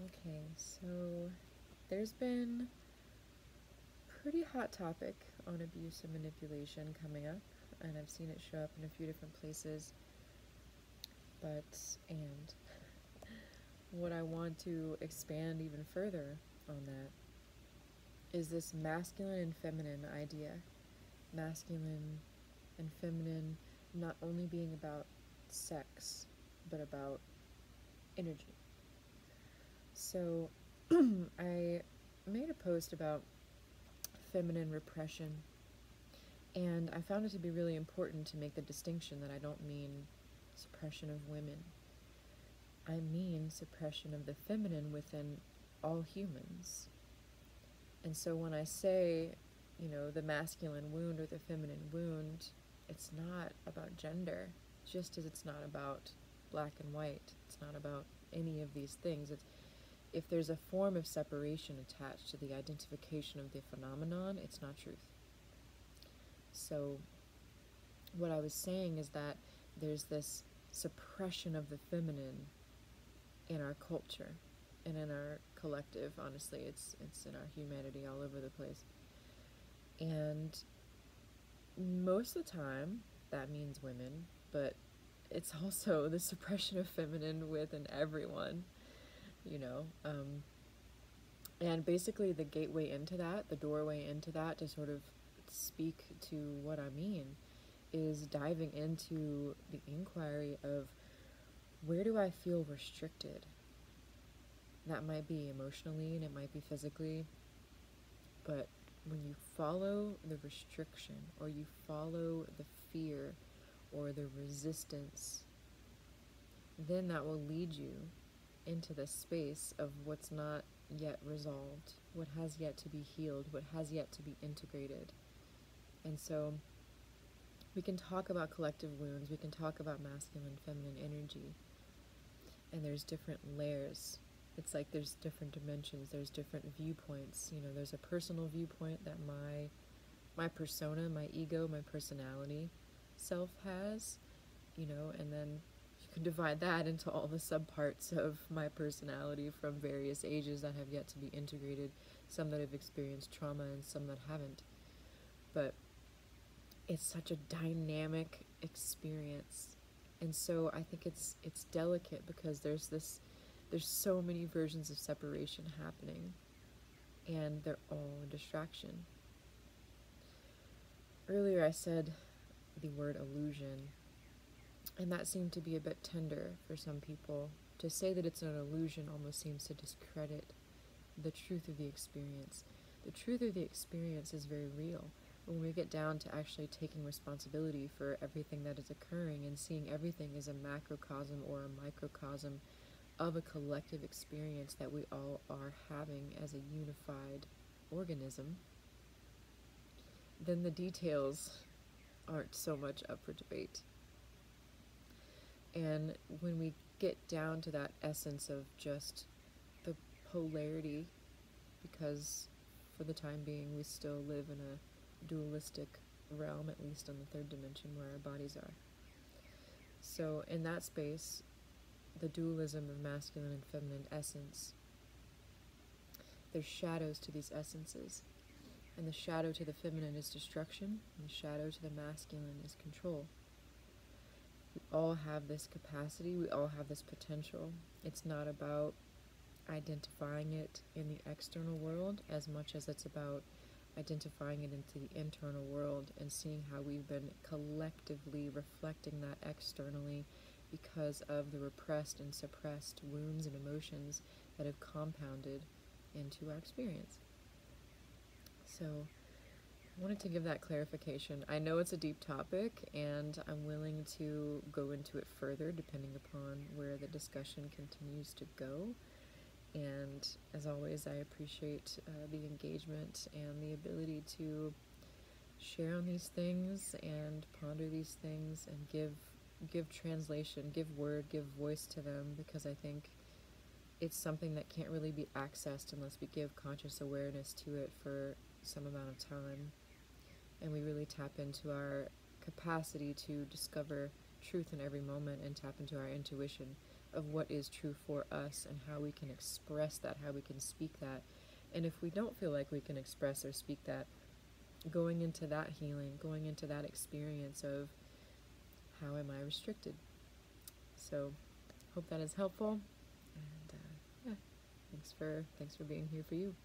Okay, so there's been a pretty hot topic on abuse and manipulation coming up, and I've seen it show up in a few different places. And what I want to expand even further on that is this masculine and feminine idea. Masculine and feminine not only being about sex, but about energy. So I made a post about feminine repression, and I found it to be really important to make the distinction that I don't mean suppression of women. I mean suppression of the feminine within all humans. And so when I say, the masculine wound or the feminine wound, it's not about gender, just as it's not about black and white. It's not about any of these things. If there's a form of separation attached to the identification of the phenomenon, it's not truth. So what I was saying is that there's this suppression of the feminine in our culture and in our collective. Honestly, it's in our humanity all over the place. And most of the time that means women, but it's also the suppression of feminine within everyone, you know. And basically the gateway into that, the doorway into that, to sort of speak to what I mean, is diving into the inquiry of, where do I feel restricted? That might be emotionally and it might be physically, but when you follow the restriction, or you follow the fear or the resistance, then that will lead you into the space of what's not yet resolved, what has yet to be healed, what has yet to be integrated. And so we can talk about collective wounds, we can talk about masculine, feminine energy, and there's different layers. It's like there's different dimensions, there's different viewpoints. There's a personal viewpoint that my persona, my ego, my personality self has, and then you can divide that into all the subparts of my personality from various ages that have yet to be integrated, some that have experienced trauma and some that haven't. But it's such a dynamic experience. And so I think it's delicate, because there's so many versions of separation happening, and they're all a distraction. Earlier I said the word illusion, and that seemed to be a bit tender for some people. To say that it's an illusion almost seems to discredit the truth of the experience. The truth of the experience is very real. But when we get down to actually taking responsibility for everything that is occurring and seeing everything as a macrocosm or a microcosm of a collective experience that we all are having as a unified organism, then the details aren't so much up for debate. And when we get down to that essence of just the polarity, because for the time being we still live in a dualistic realm, at least on the third dimension where our bodies are. So in that space, the dualism of masculine and feminine essence, there's shadows to these essences. And the shadow to the feminine is destruction, and the shadow to the masculine is control. We all have this capacity, we all have this potential. It's not about identifying it in the external world as much as it's about identifying it into the internal world and seeing how we've been collectively reflecting that externally because of the repressed and suppressed wounds and emotions that have compounded into our experience. So I wanted to give that clarification. I know it's a deep topic, and I'm willing to go into it further depending upon where the discussion continues to go. And as always, I appreciate the engagement and the ability to share on these things and ponder these things and give translation, give word, give voice to them, because I think it's something that can't really be accessed unless we give conscious awareness to it for some amount of time, and we really tap into our capacity to discover truth in every moment and tap into our intuition. of what is true for us and how we can express that, how we can speak that. And if we don't feel like we can express or speak that, going into that healing, going into that experience of how am I restricted. So hope that is helpful, and yeah, thanks for being here for you.